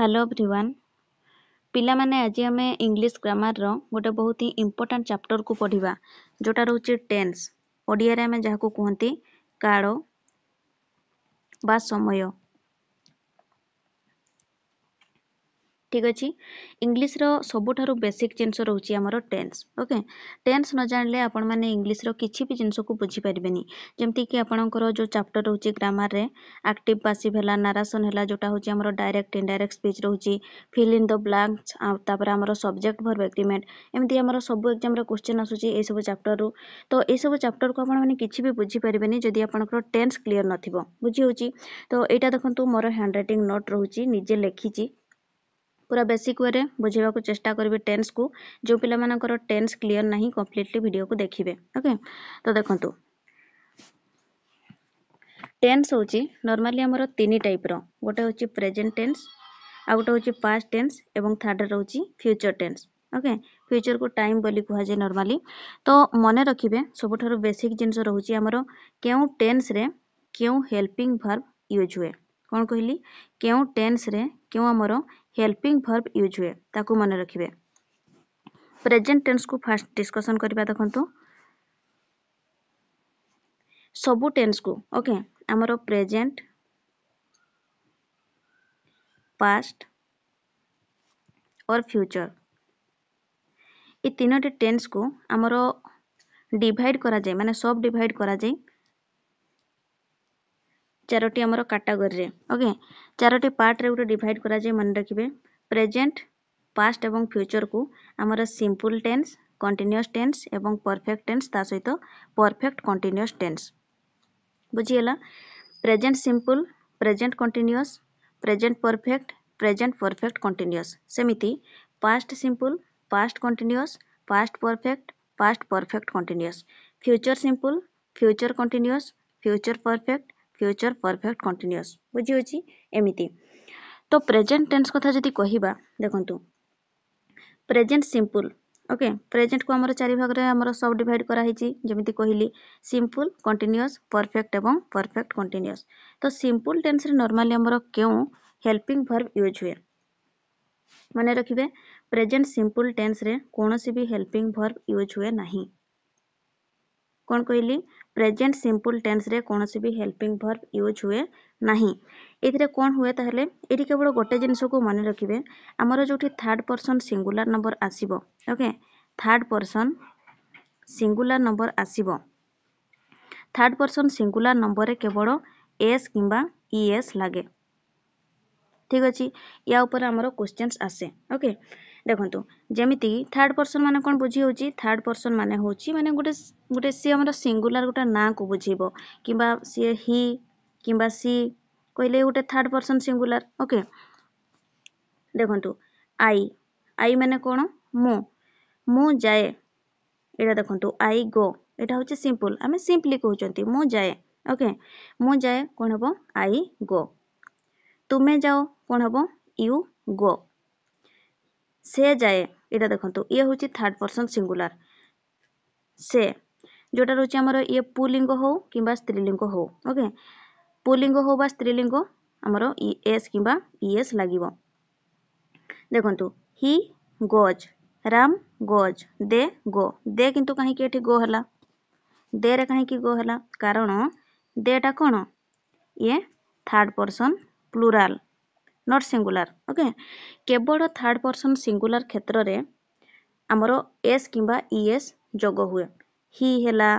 Hello everyone पिला माने आज आम इंग्लिश ग्रामर रो गोटे बहुत ही इम्पोर्टेंट चैप्टर को पढ़िबा जोटा रोचे टेंस ओडिया रे आम जहाँ को कहते काल बा समय। ठीक अच्छे इंग्लिश रो सबुठारु बेसिक जिनस रोचे आमर टेंस। ओके टेंस न जानले आपण माने इंग्लिश रो किछि भी जिनस को बुझी परिबेनी जेमति कि आपणकर जो चैप्टर रोचे ग्रामर रे एक्टिव पैसिव हला नारेशन हला जोटा होची आमर डायरेक्ट इनडायरेक्ट स्पीच रोची फिल इन द ब्लैंक्स तापर आमर सब्जेक्ट वर्ब एग्रीमेंट एमती आमर सब एग्जाम रे क्वेश्चन आसुची ए सब चैप्टर रो। तो ए सब चैप्टर को आपण माने किछि भी बुझी परिबेनी जदि आपणकर टेंस क्लियर नथिबो बुझी होची। तो एटा देखंतु मोर हैंडराइटिंग नोट रोची निजे लेखिची पूरा बेसिक वे बुझेबा को चेष्टा करेंगे टेंस को जो पिला मानकर टेंस क्लियर नहीं कंप्लीटली वीडियो को देखिए। ओके तो देखंतु टेंस होची नॉर्मली हमर तीन टाइप रो गोटे होची प्रेजेंट टेंस आ गोटे होची पास्ट टेंस एवं थर्ड रोची फ्यूचर टेंस। ओके फ्यूचर को टाइम बोली कहा जाए नॉर्मली। तो मन रखिबे सबुठारु बेसिक जिनस रहउची हमर केउ टेंस रे केउ हेल्पिंग वर्ब यूज हुए कौन कहली केउ टेंस रे केउ हमर हेल्पिंग वर्ब यूज हुए ताकू मन रखिबे। प्रेजेंट टेंस को फास्ट डिस्कशन करबा देखंतु सबु टेंस को ओके हमर प्रेजेंट पास्ट और फ्यूचर ये तीनोटी टेंस को हमर डिवाइड करा जाए माने सब डिवाइड करा जाए चारोटी हमर कैटेगरी रे। ओके चारोटी पार्ट रे उटे डिवाइड करा जाए मन रखिबे प्रेजेंट पास्ट एवं फ्यूचर को हमर सिंपल टेंस कंटीन्यूअस टेंस एवं परफेक्ट टेंस ता सहित परफेक्ट कंटीन्यूअस टेंस बुझिएला। Present simple present continuous present perfect continuous सेमिति past simple past continuous past perfect continuous future simple future continuous future perfect continuous बुझी होची एमिति। तो प्रेजेंट टेंस कथा जदि कहिबा देखंतु प्रेजेंट सिंपल ओके प्रेजेंट को हमर चारि भाग रे हमर सब डिवाइड करा हिची जेमिति कहिली सिंपल कंटीन्यूअस परफेक्ट एवं परफेक्ट कंटीन्यूअस। तो सिंपल टेंस रे नॉर्मली हमर केउ हेल्पिंग वर्ब यूज हुए माने रखिबे प्रेजेंट सिंपल टेंस रे कोनोसी भी हेल्पिंग वर्ब यूज हुए नहीं कौन कहली प्रेजेंट सिंपल टेंस रे कोनोसी भी हेल्पिंग वर्ब यूज हुए नहीं। एथिरे कोन हुए ताहले एठी केवल गोटे जिंस को मन रखिबे हमर जोठी थर्ड पर्सन सिंगुलर नंबर आसीबो okay third person singular number आसीबो थर्ड पर्सन सिंगुलर नंबर रे केवल एस किंबा ईएस लागे। ठीक अछि या ऊपर हमरो क्वेश्चंस आसे। ओके देखंतु जेमिति थर्ड पर्सन माने कोन बुझी होची थर्ड पर्सन माने होची माने गोटे सी हमरो सिंगुलर गोटे ना को बुझीबो किंबा सी ही किंबा सी कहले गोटे थर्ड पर्सन सिंगुलर। ओके देखंतु आई माने कोन मु जाए एटा देखंतु आई गो एटा होची सिंपल आमे सिंपली कहउचंती मु जाए। ओके मु जाए कोन हबो आई गो तुमे जाओ कौन हबो यू गो से जाए एटा देखंतु ये होची थर्ड पर्सन सिंगुलर से जोटा रोची हमर ये पुलिंग हो किंबा स्त्रीलिंग हो। ओके पुलिंग हो बा स्त्रीलिंग हमर एस किंबा ईएस लागिवो देखंतु ही गोज राम गोज दे किंतु काहे कि एठी गो हला दे रे काहे कि गो हला कारण देटा कोन ये third person plural not singular. Okay केवल थर्ड पर्सन सिंगुलर क्षेत्र रे हमरो एस किंबा ईएस जोग हुए ही हेला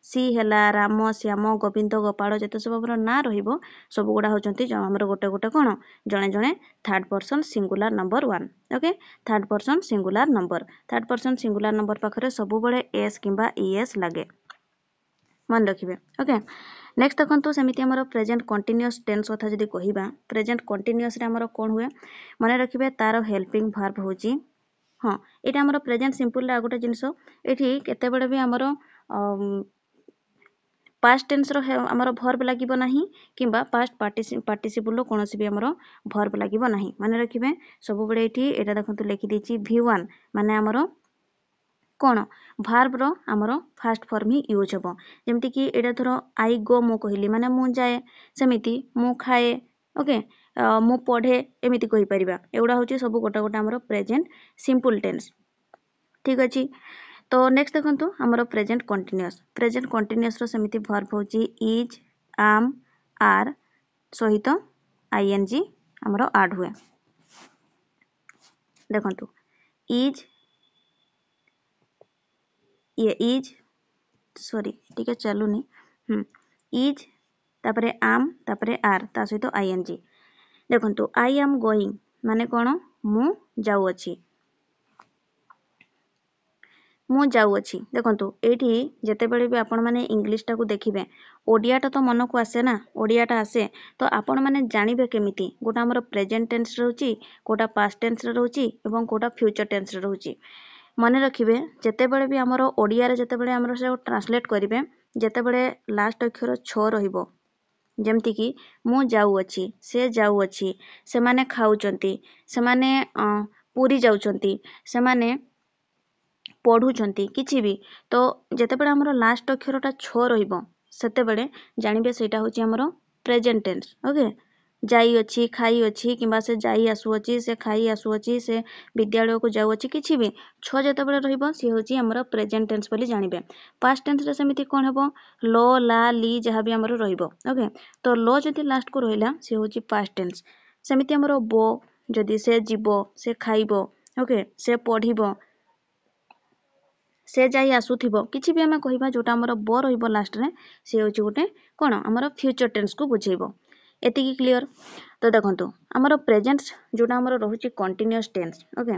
सी हेला राम श्याम गोविंद गोपाल जते सब हमर ना रहिबो सब गुडा होचंती हमर गोटे गोटे कोन जणे जणे third person singular number 1। Okay third person singular number पाखरे सब बळे एस किंबा ईएस लागे मन रखिबे। ओके नेक्स्ट देखंतु सेमिति हमर प्रेजेंट कंटीन्यूअस टेंस कथा जदि कहिबा प्रेजेंट कंटीन्यूअस रे हमर कोन हुए माने रखिबे तार हेल्पिंग वर्ब होची हां एटा हमर प्रेजेंट सिंपल ला गोटे जिंस एठी केते बडे भी हमर पास्ट टेंस रो हमर वर्ब लागिबो नाही किंबा पास्ट पार्टिसिपल रो कोनोसी भी हमर वर्ब लागिबो नाही माने रखिबे सब बडे एठी एटा देखंतु लिखि दिछि v1 माने हमर कोन वर्ब रो हमर फर्स्ट फॉर्म ही यूज हबो जेमति कि एटा धरो आई गो मु कहली माने मु जाए सेमिति मु खाए। ओके मु पढ़े एमती कहीपर एगुड़ा हूँ सब गोटे गोटे आमर प्रेजेंट सिंपल टेन्स ठीक अच्छे। तो नेक्स्ट देखो आमर प्रेजेंट कंटिन्यूअस सेमती वर्ब हूँ इज आम आर सहित आईएनजी आमर आड हुए देखो इज ये इज सॉरी ठीक है चलुनी इज तापरे आम तापरे आर ता सहित आईएनजी देखो आई एम गोइंग माने कौन मु जाऊँगी मु जाऊँगी देखो ये जितेबले भी आपण मैंने इंग्लीश टाक देखिए ओडियाटा तो मन को आसे ना ओडियाटा आसे तो आपण मैंने जानवे केमिति गोटा आमर प्रेजेंट टेन्स रोचे कोटा पास्ट टेन्स रोचे और कोटा फ्यूचर टेन्स रोचे मन रखिए जितेबले भी आमर ओडिया जितेबले आमर से ट्रांसलेट करेंगे जितेबले लास्ट अक्षर छ रहिबो जेमती कि मु जाऊँगी से जाऊँगी से माने खाऊचंती से माने पूरी जाऊचंती से माने पढ़ुचंती किछि भी तो जेतेबेले हमर लास्ट अक्षरटा छ रहिबो सेतेबेले जानिबे सेटा होची हमर प्रेजेंट टेन्स ओके जाई अछि खाई अछि किबा से जाई आसुअछि से खाई आसुअछि से विद्यालय को जाउअछि किछि भी छ जेतेबेले रहिबो से होची हमर प्रेजेंट टेन्स बोली जानिबे। पास्ट टेन्स रे सेमिति कोन हेबो लो ला ली जहा भी हमर रहिबो ओके तो लो जदि लास्ट को रहिला से होची पास्ट टेन्स सेमिति हमर बो जदि से जीवो से खाइबो ओके से पढ़िबो से जाई आसुथिबो किछि भी हमें कहिबा जोटा हमर ब रहिबो लास्ट रे से होची गोटे कोन हमर फ्यूचर टेन्स को बुझेइबो एतिकी क्लियर। तो देखंतु हमर प्रेजेंट जोटा हमर रहुची continuous tense okay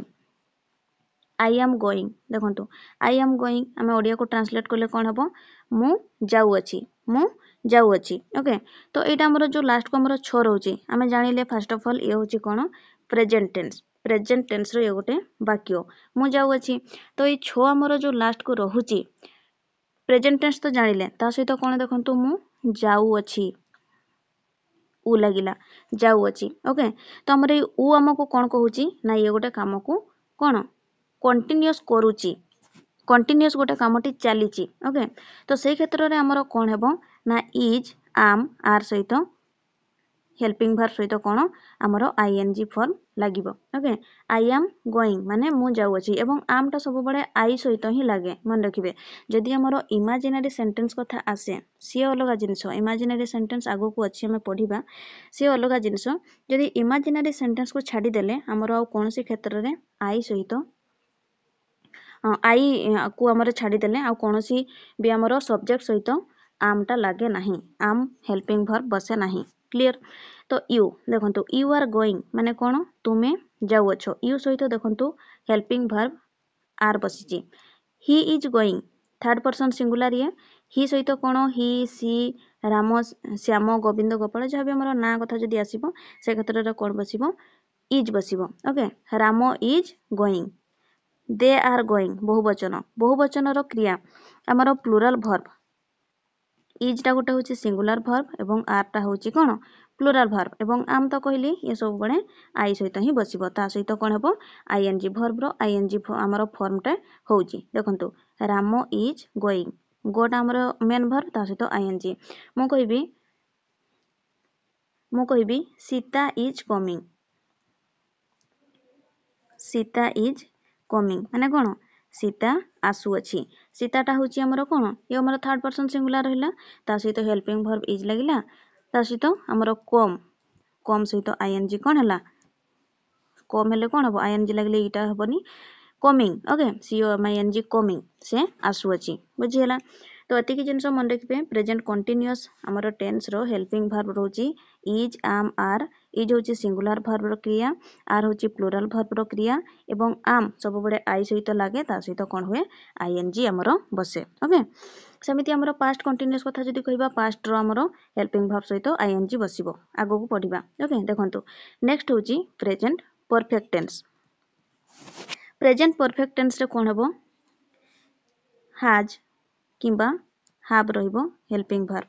I am going देखंतु आई एम गोइंग हमें ओडिया को ट्रांसलेट करले कोन हबो मु जाउअछि ओके तो एटा हमर जो लास्ट को हमर छ रहउची हमें जानिले फर्स्ट ऑफ ऑल ये होची कोन प्रेजेंट टेन्स रो ये गोटे वाक्य मु जाउअछि तो ये छ हमर जो लास्ट को रहुची प्रेजेंट टेन्स तो जानिले ता सहित कोन देखंतु मु जाउअछि उ लगिला जाउअछि ओके तो हमर ये उ हमको कोन कहूची ना ये गोटे काम को कोन कंटीन्यूअस करूची कंटीन्यूअस गोटे कामटी चलीची ओके तो से क्षेत्र रे हमर कोन हेबो ना इज आम आर सहित हेल्पिंग वर्ब सहित कोन हमर आईएनजी फॉर्म लागिबो ओके आई एम गोइंग माने मु जाउअछि एवं आम टा सब बडे आई सहित ही लागे मन रखिबे जदि हमर इमेजिनरी सेंटेंस कथा आसे सी अलगा जिंस इमेजिनरी सेंटेंस आगो को अछि हमें पढिबा सी अलगा जिंस जदि इमेजिनरी सेंटेंस को छाडी देले हमर आ कोनसी क्षेत्र रे आई सहित आई को हमर छाडी देले आ कोनसी भी हमर सब्जेक्ट सहित आमटा लागे नाही आम हेल्पिंग वर्ब बसे नाही क्लियर। तो यू देखंतु यू आर गोइंग माने कोन तुमे जाउअछो यू सहित देखंतु हेल्पिंग वर्ब आर बसिची he is going third person singular ये ही सहित कोन ही सी राम श्याम गोविंद गोपाल जहाँ भी हमर ना कथा जदि आसीबो से क्षेत्र रे कोन बसिबो इज बसिबो okay Ram is going they are going बहुवचन रो क्रिया हमर प्लुरल वर्ब इज टा गोटे होची सिंगुलर वर्ब एवं आर टा होची कोन प्लुरल वर्ब एवं आम तो कहली ये सब बडे आई सहित ही बसिबो ता सहित कोन हेबो आईएनजी वर्ब रो आईएनजी हमर फॉर्म टा होची देखंतु राम इज गोइंग गोटा हमर मेन वर्ब ता सहित आईएनजी मु कहबी सीता इज कमिंग माने कोन सीता आसुअछि सीताटा होची हमर कोन ये हमर थर्ड पर्सन सिंगुलर रहला ता सहित हेल्पिंग वर्ब इज लागिला ता सहित हमर कम सहित आईएनजी कोन हला कम हेले कोन हबो आईएनजी लागले इटा हबनी coming okay C O I N G coming से आसुअछि बुझियला। तो एतिकी जिनस मन रखिबे प्रेजेंट कंटीन्यूअस हमर टेन्स रो हेल्पिंग वर्ब रहउची इज आम आर इज होची सिंगुलर वर्ब रो क्रिया आर होची प्लुरल वर्ब रो क्रिया एवं आम सब बडे आई सहित लागे ता सहित कोन हुए आईएनजी हमर बसे ओके सेमिति हमर पास्ट कंटीन्यूअस कथा जदि कहिबा पास्ट रो हमर हेल्पिंग वर्ब सहित आईएनजी बसिबो आगो को पढिबा ओके देखंतु नेक्स्ट होची present perfect tense present perfect tense रे कोन हेबो हैज किंबा हाव रहिबो हेल्पिंग वर्ब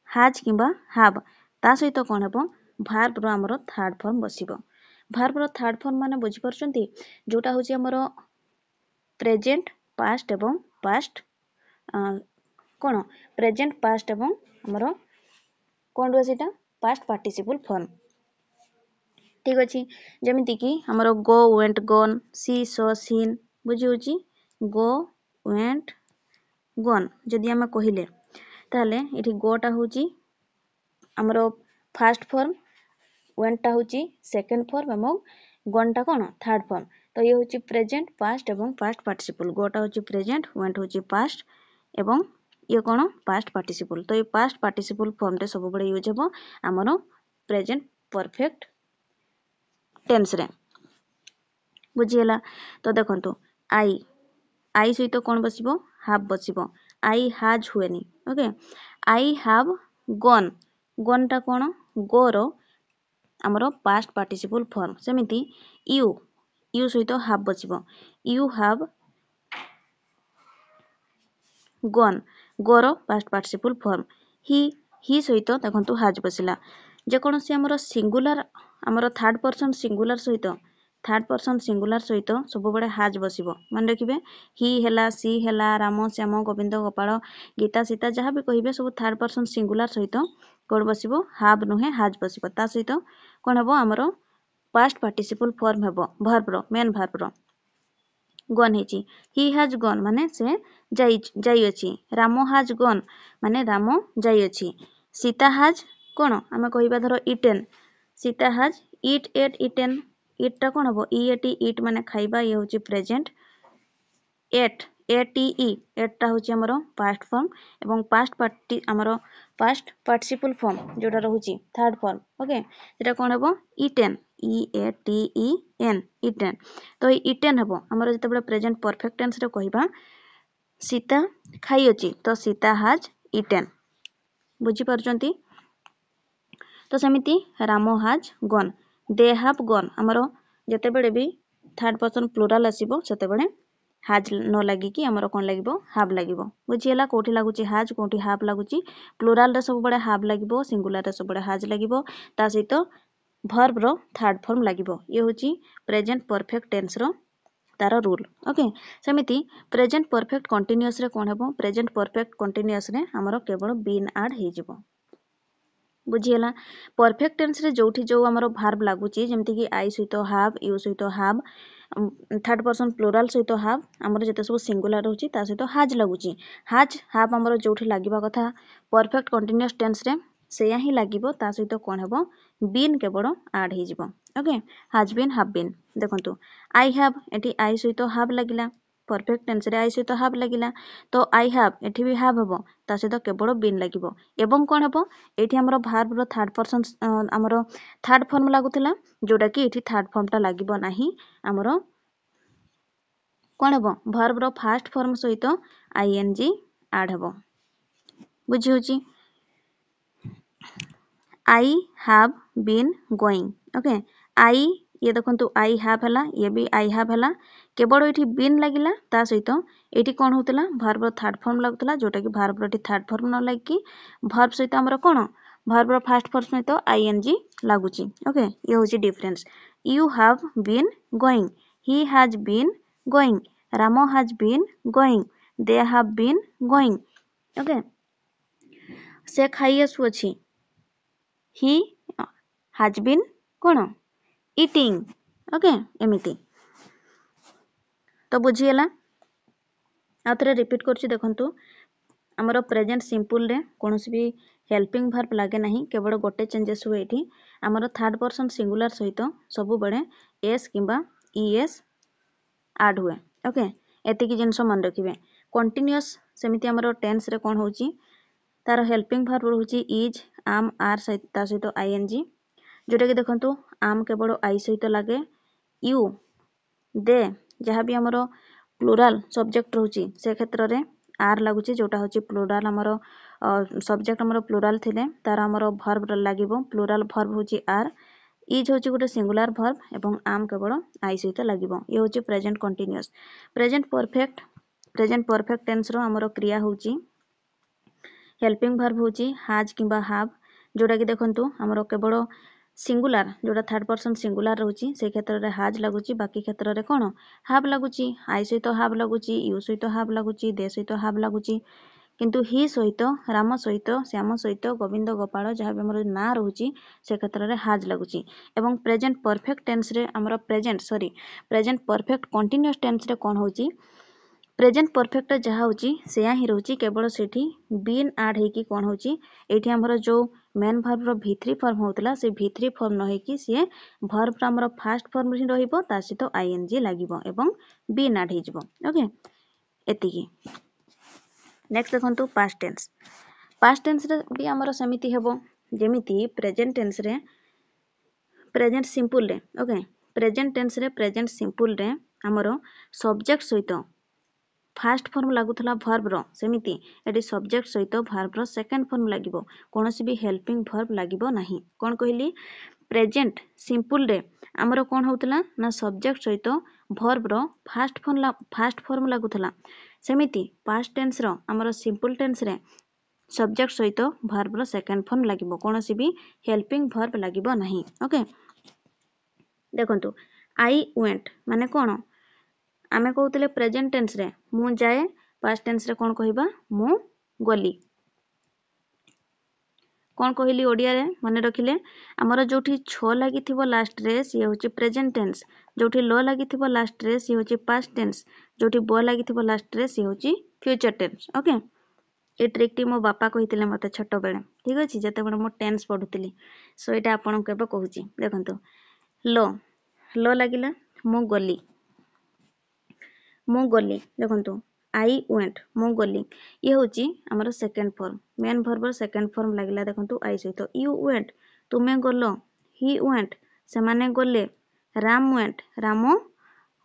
हैज किंबा हाव ता सहित कोन हेबो वर्ब रो हमर थर्ड फॉर्म बसिबो वर्ब रो थर्ड फॉर्म माने बुझी परछंती जोटा होची हमर प्रेजेंट पास्ट एवं पास्ट कोन प्रेजेंट पास्ट एवं हमर कोन रो सेटा पास्ट पार्टिसिपल फॉर्म। ठीक अच्छे जमीती कि आमर गो वेंट गन सी सो सीन बुझी होची गो वेंट गन जदि आम कहले ताहले इठी गोटा होची आमर फास्ट फॉर्म वेंटा होची सेकेंड फॉर्म एवं गनटा कौन थर्ड फॉर्म। तो ये होची प्रेजेंट पास्ट एवं पास्ट पार्टिसिपल गोटा होची प्रेजेंट वेंट होची पास्ट एवं ये कौन पास्ट पार्टिसिपल। तो ये पास्ट पार्टिसिपल फॉर्म रे सब बड़े यूज हेबो आमर प्रेजेंट परफेक्ट टेंस रे बुझीगला। तो देखंतु आई आई सहित कौन बसिबो हाव बसिबो आई हाज हुएनी ओके आई हाव गन गनटा कौन गो रो आमर पास्ट पार्टिसिपल फॉर्म। सेमिति यू यू सहित हाव बसिबो यू हाव गन गोर पास्ट पार्टिसिपल फॉर्म। ही सहित देखंतु हाज बसिला जेकोसी आमर सिंगुलर आमर थर्ड पर्सन सिंगुलर सहित सब बड़े हाज बसिबो मन रखिबे ही हेला सी हेला राम श्याम गोविंद गोपाल गीता सीता जहाँ भी कहिबे सब थर्ड पर्सन सिंगुलर सहित कौन बसिबो हाव नुहे हाज बसिबो ता सहित कौन हेबो आमर पास्ट पार्टिसिपल फॉर्म हेबो वर्ब रो मेन वर्ब रो गन हेची ही हाज गन माने से जाई अछि राम हाज गन माने राम जाई अछि सीता हाज कौन आमे कहिबा धरो इटेन सीता हाज इट एट इटेन इटटा कौन हम इ एटी इट माने खाइबा ये होची प्रेजेंट एट एटी एटटा होची हमर पास्ट फॉर्म एवं पास्ट पार्टिसिपल फॉर्म जोटा रहूची थर्ड फॉर्म ओके सेटा कौन हेबो eaten E A T E N eaten. तो इटेन हेबो हमर जते प्रेजेंट परफेक्ट टेंस रे कहिबा सीता खाई अछि तो सीता हाज इटेन बुझी पारछंती। तो सेमिति राम हाज गन दे हाव गन आमर जते बेले भी थर्ड पर्सन प्लुराल आसीबो सेते बेले हाज न लागी कि आमर कोन लागिबो हाव लागिबो बुझीला कोठी लागुची हाज कोठी हाव लागुची प्लुराल रे सब बडे हाव लागिबो सिंगुलर रे सब बडे हाज लागिबो ता सहित वर्ब रो थर्ड फॉर्म लागिबो ये होची प्रेजेंट परफेक्ट टेंस रो तार रूल ओके। सेमिति प्रेजेंट परफेक्ट कंटीन्यूअस रे कोन हेबो प्रेजेंट परफेक्ट कंटीन्यूअस रे आमर केवल बीन ऐड हे जिवो बुझीला। परफेक्ट टेंस रे जोठी जो आमर वर्ब लागुची जेमति कि आई सहित हाव यू सहित हाव थर्ड पर्सन प्लुराल सहित हाव आमर जते सब सिंगुलर रहउची ता सहित हाज लागुची हाज हाव आमर जोठी लागिबा कथा परफेक्ट कंटीन्यूअस टेंस रे सेया ही लागिबो ता सहित कोन हेबो बीन केवल ऐड हे जिवो ओके हाज बीन हाव बीन। देखंतु आई हाव एटी आई सहित हाव लागिला परफेक्ट टेंस रे आई सहित हाव लागिला तो आई हाव एठी भी हाव हेबो ता सहित केवल बीन लागिबो एवं कोन हेबो एठी हमर वर्ब रो थर्ड पर्सन हमर थर्ड फॉर्म लागुथिला जोटा कि एठी थर्ड फॉर्म ता लागिबो नाही हमर कोन हेबो वर्ब रो फर्स्ट फॉर्म सहित आईएनजी ऐड हेबो बुझी होची। I have been going okay I ये देखंतु आई हाव हला ये भी आई हाव हला केवल एठी बीन लागिला ता सहित एठी कोन होतला वर्ब रो थर्ड फॉर्म लागुतला जोटा कि वर्ब रो एठी थर्ड फॉर्म न लागी वर्ब सहित हमर कोन वर्ब रो फर्स्ट फॉर्म सहित आईएनजी लागुची ओके ये होची difference. You have been going he has been going Ram has been going they have been going okay से खाई आसु अछि ही हैज बीन कोन इटिंग ओके एमिति तो बुझीला आथरे रिपीट करछि देखंतु हमर प्रेजेंट सिंपल रे कोनोसी भी हेल्पिंग वर्ब लागे नाही केवल गोटे चेंजेस हुए एठी हमर थर्ड पर्सन सिंगुलर सहित सब बडे एस किबा ईएस ऐड हुए ओके एति की जिंस मन रखिबे। कंटीन्यूअस सेमिति हमर टेंस रे कोन होची तार हेल्पिंग वर्ब होची इज आम आर ता सहित आईएनजी जोटा कि देखंतु आम केवल आई सहित लागे यू दे जहाँ भी हमर प्लुराल सब्जेक्ट रहउची से क्षेत्र रे आर लागुची जोटा होची प्लुराल हमर सब्जेक्ट हमर प्लुराल थिले तार हमर वर्ब लागिबो प्लुराल वर्ब होची आर इज होची गोटे सिंगुलर वर्ब एवं आम केवल आई सहित लागिबो ये होची present continuous. Present perfect tense रो हमर क्रिया होची हेल्पिंग वर्ब होची हाज किबा हाव जोटा कि देखंतु हमर केवल सिंगुलर जोटा थर्ड पर्सन सिंगुलर रहउची से क्षेत्र रे हाज लागुची बाकी क्षेत्र रे कोन हाव लागुची आई सहित हाव लागुची यू सहित हाव लागुची दे सहित हाव लागुची किंतु ही सहित राम सहित श्याम सहित गोविंद गोपाल जहाँ भी आमर ना रोचे से क्षेत्र में हाज लगुच एवं प्रेजेंट परफेक्ट टेन्स रे आमर प्रेजेंट परफेक्ट कंटिन्यूअस टेन्स रे कौन होची प्रेजेंट परफेक्ट जहाँ होची सेया ही रोची केवल सेठी बीन ऐड हेकी कौन होची एठी हमर जो मेन वर्ब रो V3 फॉर्म होतला से V3 फॉर्म न हेकी से वर्ब रो हमर फर्स्ट फॉर्म ही रहिबो ता सहित ing लागिबो एवं बीन ऐड हेजिबो ओके एतिकी नेक्स्ट देखंतु पास्ट टेंस रे भी हमर समिति हेबो जेमिति प्रेजेंट टेंस रे प्रेजेंट सिंपल रे ओके प्रेजेंट टेंस रे प्रेजेंट सिंपल रे हमर सब्जेक्ट सहित फास्ट फॉर्म लागुथला वर्ब रो सेमिति एटी सब्जेक्ट सहित वर्ब रो सेकंड फॉर्म लागिबो कोनोसी भी हेल्पिंग वर्ब लागिबो नाही कोन कहली प्रेजेंट सिंपल रे हमर कोन होतला ना सब्जेक्ट सहित वर्ब रो फास्ट फॉर्म लागुथला सेमिति पास्ट टेंस रो हमर सिंपल टेंस रे सब्जेक्ट सहित वर्ब रो सेकंड फॉर्म लागिबो कोनोसी भी हेल्पिंग वर्ब लागिबो नाही ओके देखंतु आई वेंट माने कोन आमे कहूतले प्रेजेंट टेंस रे मु जाए पास्ट टेंस रे कोन कहिबा मु गली कोन कहली ओडिया रे माने रखिले हमर जोठी छ लागि थिबो लास्ट रे सी होची प्रेजेंट टेंस जोठी लो लागि थिबो लास्ट रे सी होची पास्ट टेंस जोठी बो लागि थिबो लास्ट रे सी होची future tense okay a trick T मो बापा कहितले मते छोट बेले ठीक अछि जते बड मो टेंस पढुतली सो एटा आपन केबे कहूची देखंतु लो लागिला मु गली देखंतु आई वेंट मु गली ये होची हमर second form main verb second form लागिला देखंतु आई सहित यू वेंट तुमे गलो ही वेंट से माने गले राम वेंट रामो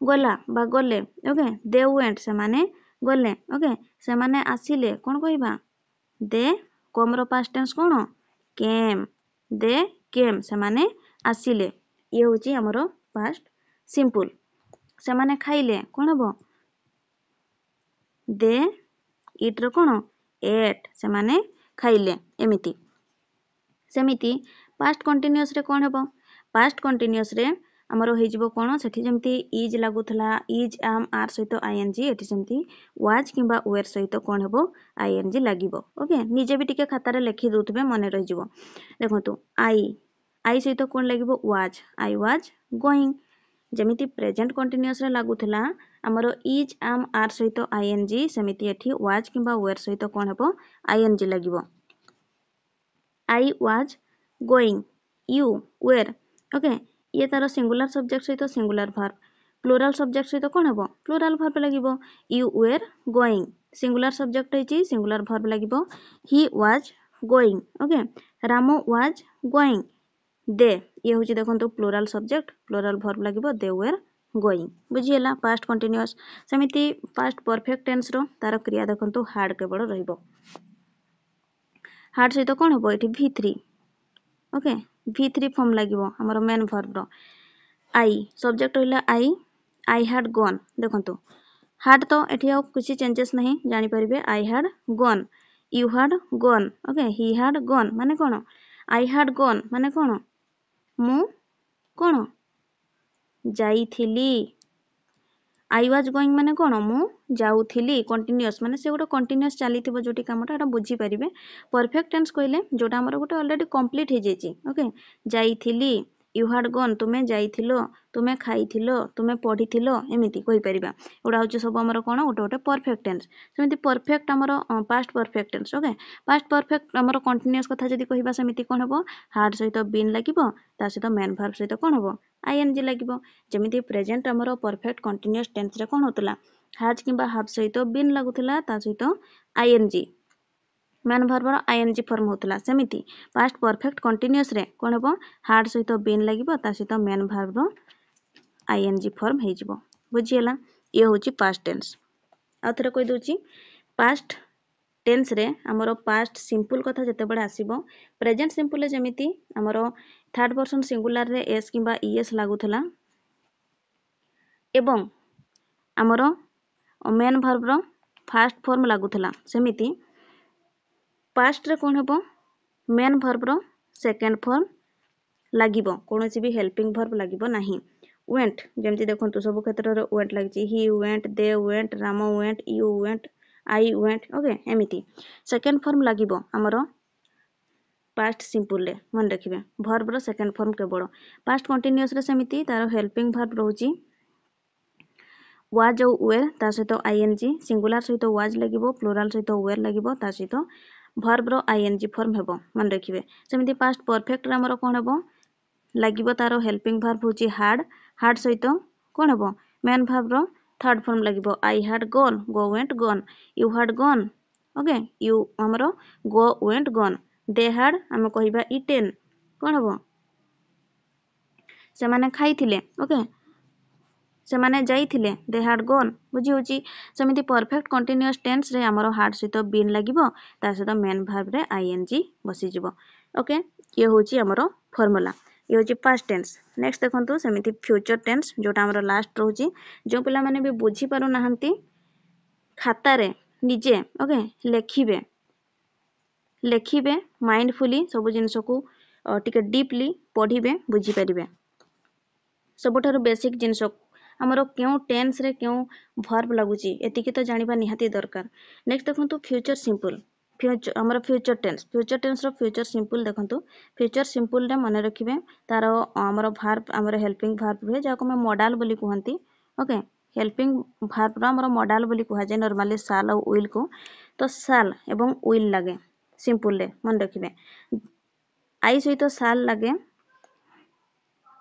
गला बा गले ओके दे वेंट से माने गले ओके से माने आसिले कोन कहिबा दे कोमरो पास्ट टेंस कोन केम दे केम से माने आसिले ये होची हमरो पास्ट सिंपल से माने खाइले कोन हबो दे इट रो कोन एट से माने खाइले एमिति सेमिति पास्ट कंटीन्यूअस रे कोन हेबो पास्ट कंटीन्यूअस रे हमरो हे जिवो कोन सेठी जेमति इज लागुथला इज एम आर सहित आईएनजी एठी सेमति वाज किबा वेयर सहित कोन हेबो आईएनजी लागिबो ओके निजे भी टिके खाता रे लिखि दोतबे मने रहि जिवो देखंतु आई सहित कोन लागिबो वाज आई वाज गोइंग जेमिति प्रेजेंट कंटीन्यूअस रे लागुथला हमरो इज एम आर सहित आईएनजी सेमिति एठी वाज किबा वेयर सहित कोन हेबो आईएनजी लागिबो I was going you were okay ये तार सिंगुलर सब्जेक्ट सहित सिंगुलर वर्ब प्लुरल सब्जेक्ट सहित कोन हेबो प्लुरल वर्ब लागिबो you were going singular subject हेची सिंगुलर वर्ब लागिबो he was going okay Ram was going they ये होची देखंतु प्लुरल सब्जेक्ट प्लुरल वर्ब लागिबो दे वेयर गोइंग बुझियला पास्ट कंटीन्यूअस सेमिति पास्ट परफेक्ट टेंस रो तार क्रिया देखंतु हार्ड केवल रहइबो हार्ड सहित कोन हेबो एठी V3 ओके V3 फॉर्म लागिबो हमर मेन वर्ब रो आई सब्जेक्ट होइला आई हैड गॉन देखंतु हार्ड तो एठी आ कुछ चेंजेस नहीं जानि परिबे I had gone you had gone okay he had gone माने कोन आई हैड गॉन माने कोन मु कोन जाईथिली आई वाज गोइंग माने कोन मु जाउथिली कंटीन्यूअस माने से गोटे कंटीन्यूअस चलीथिबो जोटी कामटा एटा बुझी परिबे परफेक्ट टेंस कहले जोटा हमर गोटे ऑलरेडी कंप्लीट हे जेची ओके जाईथिली यू हैड गॉन तुमे जाईथिलो तुमे खाइथिलो तुमे पढिथिलो एमिति कहि परिबा ओडा होची सब हमर कोन गोटे गोटे परफेक्ट टेंस सेमिति परफेक्ट हमर past perfect tense okay past perfect हमर कंटीन्यूअस कथा जदी कहिबा सेमिति कोन हबो हार्ड सहित बीन लागिबो ता सहित मेन वर्ब सहित कोन हबो आईएनजी लागिबो जेमिति प्रेजेंट हमर परफेक्ट कंटीन्यूअस टेंस रे कोन होतला हैज किबा हैव सहित बीन लागुथला ता सहित आईएनजी मेन वर्ब रो आईएनजी फॉर्म होतला सेमिति पास्ट परफेक्ट कंटीन्यूअस रे कोन हबो हार्ड सहित बीन लागिबो ता सहित मेन वर्ब रो आईएनजी फॉर्म हे जिवो बुझियला ये होची पास्ट टेंस आथरे कहि दोची पास्ट टेंस रे हमरो पास्ट सिंपल कथा जते बडा आसीबो प्रेजेंट सिंपल जेमिति हमरो थर्ड पर्सन सिंगुलर रे एस किबा ईएस लागुथला एवं हमरो मेन वर्ब रो फर्स्ट फॉर्म लागुथला सेमिति पास्ट रे कोन हेबो मेन वर्ब रो सेकंड फॉर्म लागिबो कोनोसी भी हेल्पिंग वर्ब लागिबो नाही वेंट जेमति देखंतु सब क्षेत्र रे वेंट लागिची he went they went Ram went you went I went okay एमिति सेकेंड फॉर्म लागिबो हमरो पास्ट सिंपल रे मन रखिबे वर्ब रो सेकेंड फॉर्म केवल पास्ट कंटीन्यूअस रे सेमिति तार हेल्पिंग वर्ब रहउची वाज और वेर ता सहित आईएनजी सिंगुलर सहित वाज लागिबो प्लुराल सहित वेर लागिबो ता सहित वर्ब रो आईएनजी फॉर्म हेबो मन रखिबे सेमिति पास्ट परफेक्ट रे हमरो कोन हेबो लागिबो तारो हेल्पिंग वर्ब होची हार्ड हार्ड सहित कोन हेबो मेन वर्ब रो थर्ड फॉर्म लागिबो I had gone go went gone you had gone okay you हमरो go went gone they had हम कहिबा इटेन कोन हेबो से माने खाइथिले ओके से माने जाइथिले दे हैड गॉन बुझी होची सेमिति परफेक्ट कंटीन्यूअस टेंस रे हमरो हार्ड सहित बीन लागिबो ता सहित मेन वर्ब रे आईएनजी बसी जिवो ओके ये होची हमरो फार्मूला ये होची पास्ट टेंस नेक्स्ट देखंतु सेमिति फ्यूचर टेंस जोटा हमरो लास्ट रहउची जो पिला माने भी बुझी पारु नाहंती खाता रे निजे ओके लेखिबे लेखिबे माइंडफुली सब जिंस को टिके डीपली पढ़िबे बुझी परिबे सबठारु बेसिक जिंस हमरो क्यों टेंस रे क्यों वर्ब लागुची एतिकी तो जानिबा निहाती दरकार नेक्स्ट देखंतु फ्यूचर सिंपल फ्यूचर हमरो फ्यूचर टेंस रो फ्यूचर सिंपल देखंतु फ्यूचर सिंपल रे माने रखिबे तारो हमरो वर्ब हमरो हेल्पिंग वर्ब रे जाको हम मॉडल बोली कहंती ओके हेल्पिंग वर्ब रो हमरो मॉडल बोली कहा जाय नॉर्मली शाल और विल को तो शाल एवं विल लागे सिंपल रे मन रखिबे आई सहित शाल लागे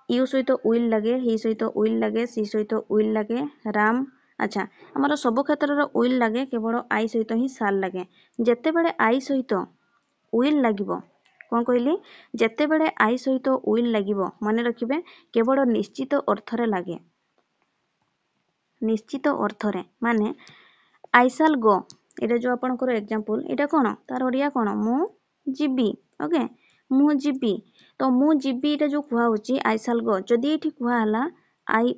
यू सहित विल लगे ही सहित विल लगे सी सहित विल लगे राम अच्छा हमर सब क्षेत्र रो विल लगे केवल आई सहित ही शाल लगे जेते बेले आई सहित विल लागिबो कोन कहली जेते बेले आई सहित विल लागिबो माने रखिबे केवल निश्चित अर्थ रे लागे निश्चित अर्थ रे माने आई शाल गो एटा जो आपनकर एग्जांपल एटा कोन तार ओडिया कोन मु जीबी ओके मु जीबी तो मु जीबी एटा जो कुहा होची आई शाल गो जदी एठी कुहा हला आई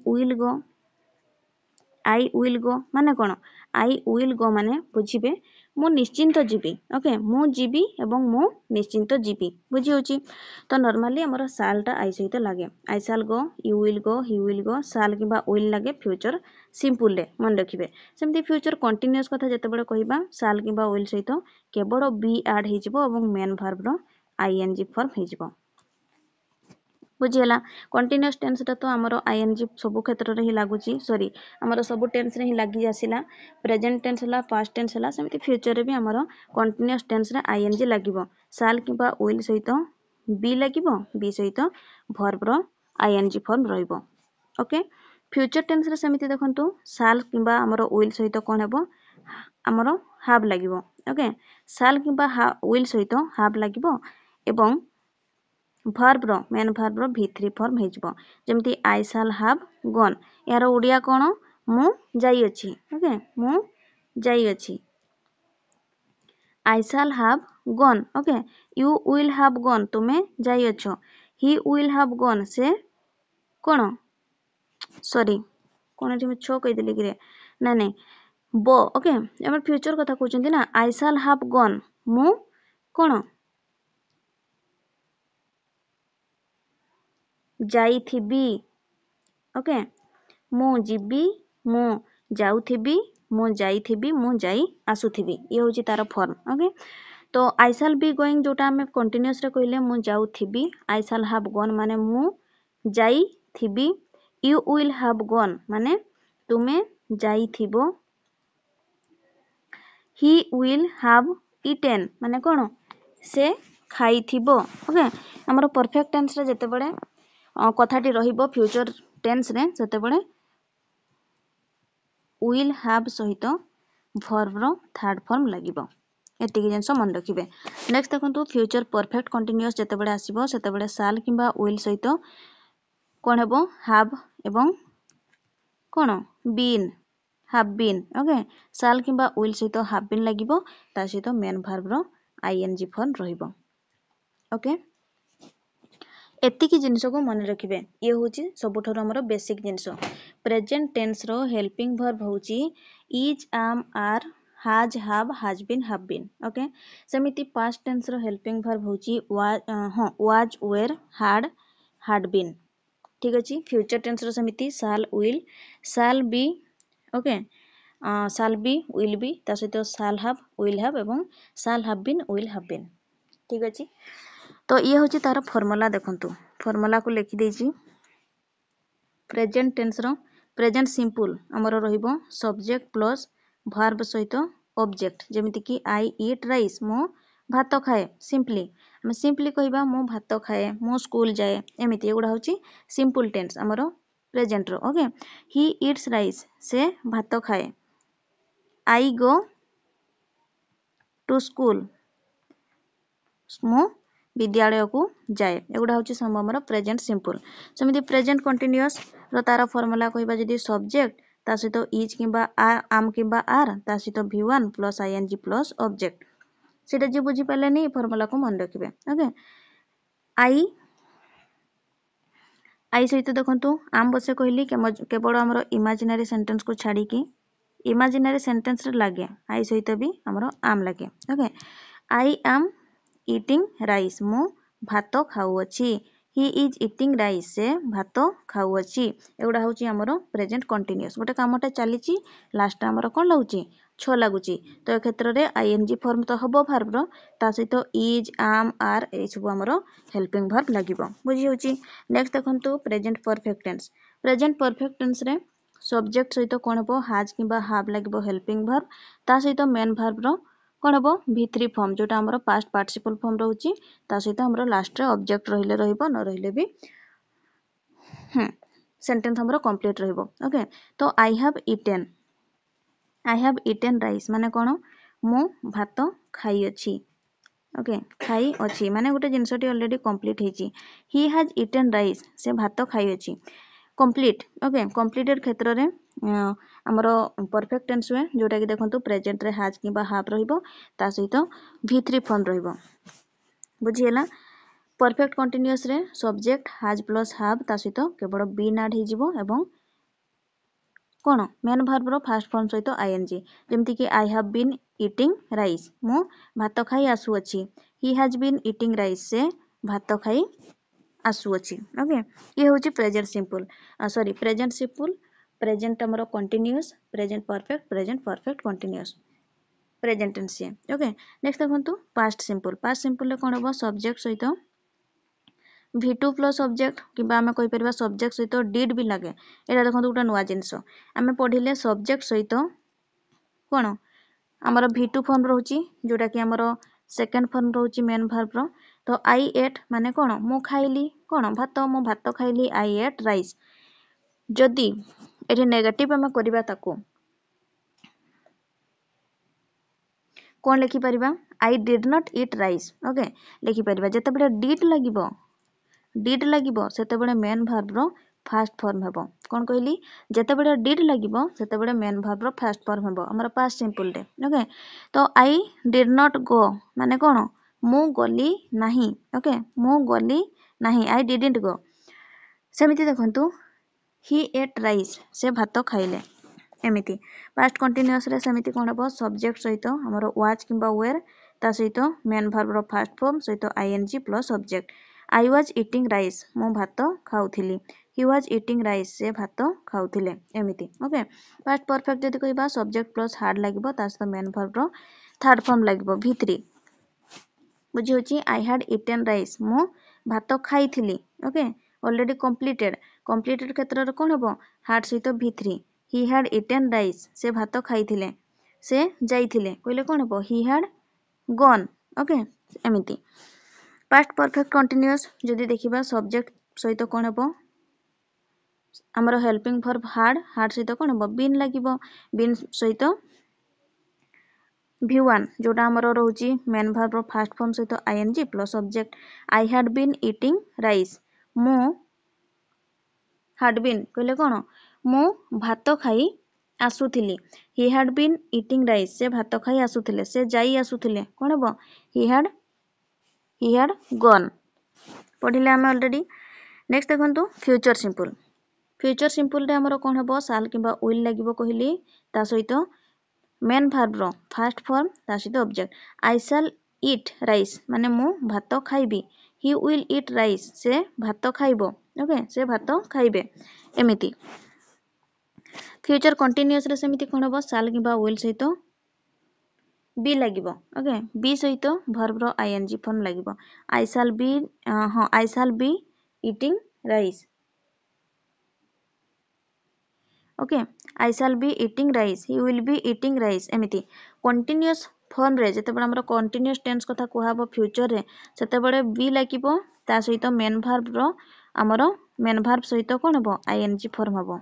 विल गो माने कोन आई विल गो माने बुझिबे मु निश्चिंत जीबी ओके मु जीबी एवं मु निश्चिंत जीबी बुझी होची तो नॉर्मली हमर शाल टा आई सहित लागे I shall go you will go he will go shall किबा विल लागे फ्यूचर सिंपल रे मन रखिबे सेमती फ्यूचर कंटीन्यूअस कथा जते बडे कहिबा शाल किबा विल सहित केवल बी ऐड हे जिवो एवं मेन वर्ब रो आईएनजी फॉर्म हे जिवो बुझीला कंटीन्यूअस टेंस ता तो हमरो आईएनजी सब क्षेत्र रे ही लागुची सॉरी हमरो सब टेंस रे ही लागी आसीला प्रेजेंट टेंस हला पास्ट टेंस हला सेमती फ्यूचर रे भी हमरो कंटीन्यूअस टेंस रे आईएनजी लागिवो शाल किबा विल सहित बी लागिवो बी सहित वर्ब रो आईएनजी फॉर्म रहइबो ओके फ्यूचर टेंस रे सेमती देखंतु शाल किबा हमरो विल सहित कोन हेबो हमरो हैव लागिवो ओके शाल किबा विल सहित हैव लागिवो एवं वर्ब रो मेन वर्ब रो v3 फॉर्म हे जबो जेमती आई शाल हैव गॉन यार ओडिया कोन मु जाई अछि ओके मु जाई अछि I shall have gone okay you will have gone तुमे जाई अछो ही विल हैव गॉन से कोन सॉरी कोन एठी म छो कहि देली कि रे नै नै बो ओके हमर फ्यूचर कथा कहउचंती ना आई शाल हैव गॉन मु कोन जाइथिबी ओके मु जीबी मु जाउथिबी मु जाइथिबी मु जाई आसुथिबी ये होची तार फॉर्म ओके तो आई शाल बी गोइंग जोटा हमें कंटीन्यूअस रे कहले मु जाउथिबी आई शाल हैव गॉन माने मु जाइथिबी यू विल हैव गॉन माने तुमे जाइथिबो ही विल हैव इटेन माने कोन से खाइथिबो ओके हमर परफेक्ट टेंस रे जते बडे कथाटी रहिबो फ्यूचर टेंस रे सेते बडे विल हैव सहित वर्ब रो थर्ड फॉर्म लागिबो एतिकी जेंस मन रखिबे नेक्स्ट देखंतु फ्यूचर परफेक्ट कंटीन्यूअस जते बडे आसीबो सेते बडे शाल किबा विल सहित कोन हेबो हैव एवं कोन बीन ओके शाल किबा विल सहित हैव बीन लागिबो ता सहित मेन वर्ब रो आईएनजी फॉर्म रहिबो ओके एतिकी जिनिस को मन रखिबे ये होची सबठार हमरो बेसिक जिनिस प्रेजेंट टेंस रो हेल्पिंग वर्ब होची is am are has have has been okay सेमिति पास्ट टेंस रो हेल्पिंग वर्ब होची वाज वेयर हैड बीन ठीक अछि फ्यूचर टेंस रो सेमिति shall will shall be okay shall be will be ता सहित साल हाव विल हाव एवं shall have been will have been. ठीक अच्छे। तो ये हूँ तार फर्मुला देखंतु फर्मुला को लिखि देछि प्रेजेंट टेंस रो प्रेजेंट सिंपल हमर रहिबो सब्जेक्ट प्लस वर्ब सहित ऑब्जेक्ट जेमिति कि आई ईट राइस मो भात खाए सिंपली हम सिंपली कहबा मो भात खाए मो स्कूल जाए एमिति एगुडा होची सिंपल टेंस हमर प्रेजेंट रो। ओके ही ईट्स राइस से भात खाए आई गो टू स्कूल मो विद्यालय को जाए एगुडा होची हमर प्रेजेंट सिंपल। सेमिति प्रेजेंट कंटीन्यूअस रो तार फार्मूला कहबा जदी सब्जेक्ट ता सहित इज किबा आम किबा आर ता सहित V1 plus ING plus object सेटा जे बुझी पालेनी फार्मूला को मन रखिबे। ओके आई सहित देखंतु आम बसे कहली केवल हमर इमेजिनरी सेंटेंस को छाड़ी की इमेजिनरी सेंटेंस रे लागे आई सहित भी हमर आम लागे। Okay I am eating rice मु भात खाउअछि ही इज ईटिंग राइस से भात खाउअछि एगुडा होची हमर प्रेजेंट कंटीन्यूअस गोटे कामटा चलीची लास्ट हमर कोन लाଗୁची छ लागुची तो ए क्षेत्र रे आईएनजी फॉर्म तो हबो वर्ब रो ता सहित इज आम आर ए सब हमर हेल्पिंग वर्ब लागिबो बुझी होची। नेक्स्ट देखंतु present perfect tense present perfect tense रे सब्जेक्ट सहित कोन हबो हैज किबा हैव लागिबो हेल्पिंग वर्ब ता सहित मेन वर्ब रो कोन हबो V3 फॉर्म जोटा हमर पास्ट पार्टिसिपल फॉर्म रहउची ता सहित हमर लास्ट रे ऑब्जेक्ट रहिले रहिबो न रहिले भी सेंटेंस हमर कंप्लीट रहिबो। ओके तो आई हैव इटेन राइस माने कोन मु भात खाई अछि। ओके खाई अछि माने गोटे जिंसटी ऑलरेडी कंप्लीट हेची ही हैज इटेन राइस से भात खाई अछि कंप्लीट। ओके कंप्लीटेड क्षेत्र रे हमर परफेक्ट टेंस हुए जोटा कि देखंतु प्रेजेंट रे हैज किबा हैव रहिबो ता सहित V3 फॉर्म रहिबो बुझी ହେଲା। परफेक्ट कंटीन्यूअस रे सब्जेक्ट हैज प्लस हैव ता सहित केवल बीन ऐड हे जिवो एवं कोन मेन वर्ब रो फर्स्ट फॉर्म सहित आईएनजी जेमति कि I have been eating rice मु भात खाई आसु अछि he has been eating rice से भात खाई आसु अछि। ओके ये होची present simple sorry present simple present हमरो continuous present perfect continuous present tense. Okay next देखंतु पास्ट सिंपल ले कोन हबो सब्जेक्ट सहित V2 प्लस ऑब्जेक्ट किबा हमें कहि परबा सब्जेक्ट सहित डिड भी लागे एटा देखंतु उटा नुवा जिंस हमें पढिले सब्जेक्ट सहित कोन हमर V2 फॉर्म रहउची जोटा कि हमर सेकंड फॉर्म रहउची मेन वर्ब रो तो आई एट माने कोन मु खाइली कोन भात मु भात खाइली आई एट राइस जदी एठी नेगेटिव हमें करबा ताको कोन लिखि परिबा I did not eat rice. Okay लिखि परिबा जते बडे डिड लागिबो सेते बडे मेन वर्ब रो फर्स्ट फॉर्म हेबो कोन कहली जते बडे डिड लागिबो सेते बडे मेन वर्ब रो फर्स्ट फॉर्म हेबो हमर पास्ट सिंपल रे। ओके तो आई डिड नॉट गो माने कोन मु गली नाही। ओके मु गली नाही आई डिडंट गो सेमिति देखंतु ही एट राइस से भात खाइले एमिति पास्ट कंटीन्यूअस रे सेमिति कोन हबो सब्जेक्ट सहित हमर वाज किबा वेयर ता सहित मेन वर्ब रो फर्स्ट फॉर्म सहित ING plus object I was eating rice मु भात खाउथिली ही वाज ईटिंग राइस से भात खाउथिले एमिति। ओके पास्ट परफेक्ट जदी कहबा सब्जेक्ट प्लस हार्ड लागिबो ता सहित मेन वर्ब रो थर्ड फॉर्म लागिबो V3 बुझी होची आई हैड ईटेन राइस मु भात खाइथिली। ओके ऑलरेडी कंप्लीटेड क्षेत्र रे कोन हबो हार्ड सहित V3 he had eaten rice से भात खाइथिले से जाइथिले कहले कोन हबो ही हैड गॉन। ओके एमिति पास्ट परफेक्ट कंटीन्यूअस जदी देखिबा सब्जेक्ट सहित कोन हबो हमर हेल्पिंग वर्ब हार्ड सहित कोन हबो बीन लागिबो बीन सहित V1 जोटा हमर रहउची मेन वर्ब रो फर्स्ट फॉर्म सहित ING plus object I had been eating rice मु हैड बीन कहले कोन मु भात खाई आसुथिली he had been eating rice से भात खाई आसुथिले से जाई आसुथिले कोन हबो ही हैड गॉन पढिले हम ऑलरेडी। नेक्स्ट देखंतु फ्यूचर सिंपल रे हमर कोन हबो साल किबा विल लागिबो कहली ता सहित मेन वर्ब रो फर्स्ट फॉर्म ता सहित ऑब्जेक्ट आई शैल ईट राइस माने मु भात खाइबी ही विल ईट राइस से भात खाइबो। ओके से भात खाइबे एमिति फ्यूचर कंटिन्यूअस रे सेमिति कोन हबो शाल किबा विल सहित बी लागिबो ओके बी सहित वर्ब रो आईएनजी फॉर्म लागिबो आई शाल बी हां I shall be eating rice okay I shall be eating rice he will be eating rice एमिति कंटिन्यूअस फॉर्म रे जते बडा हमर कंटिन्यूअस टेंस कथा कुहाबो फ्यूचर रे सेते बडे बी लागिबो ता सहित मेन वर्ब रो हमर मेन वर्ब सहित कोन हबो आईएनजी फॉर्म हबो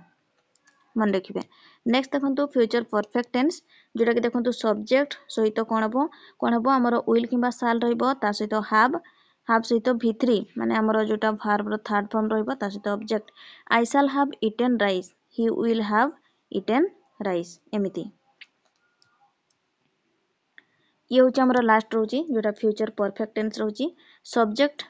मन रखिबे नेक्स्ट देखंतु फ्यूचर परफेक्ट टेंस जोटा कि देखंतु सब्जेक्ट सहित कोन हबो हमर विल किबा शाल रहइबो ता सहित हैव सहित v3 माने हमर जोटा वर्ब रो थर्ड फॉर्म रहइबो ता सहित object I shall have eaten rice he will have eaten rice एमिति ये होची हमर लास्ट रहउची जोटा फ्यूचर परफेक्ट टेंस रहउची सब्जेक्ट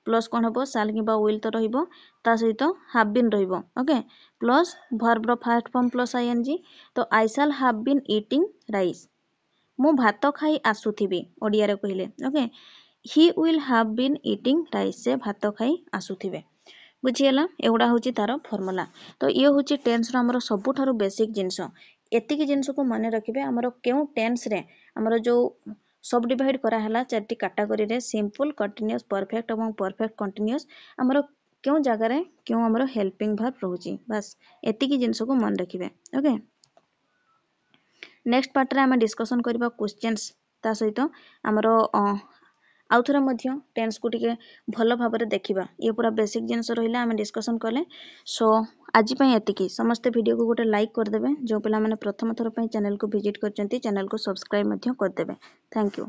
प्लस कोन हबो शाल किबा विल तो रहइबो ता सहित हैव बीन रहइबो ओके प्लस वर्ब रो फर्स्ट फॉर्म प्लस आईएनजी तो I shall have been eating rice मु भात खाई आसुथिबी ओडिया रे कहिले okay he will have been eating rice से भात खाई आसुथिबे बुझियला एगुडा होची तारो फार्मूला तो ये होची टेंस रो हमरो सबुठारो बेसिक जिंस एतिकी जिंस को माने रखिबे हमरो केउ टेंस रे हमरो जो सब डिवाइड करा हला चारटी कैटेगरी रे सिंपल कंटीन्यूअस परफेक्ट एवं परफेक्ट कंटीन्यूअस हमरो केउ जगह रे केउ हमरो हेल्पिंग वर्ब रहउची बस एतिकी जिंस को मन रखिबे ओके नेक्स्ट पार्ट रे हम डिस्कशन करबा क्वेश्चंस ता सहित हमरो आउथरा मध्य टेंस को टिके भलो भाबरे देखिबा ये पूरा बेसिक जिंस रहिला हम डिस्कशन करले सो आज पई एतिकी समस्त वीडियो को गोटे लाइक कर देबे जो पिला माने प्रथम थर पई चैनल को विजिट करचंती चैनल को सब्सक्राइब मध्य कर देबे थैंक यू।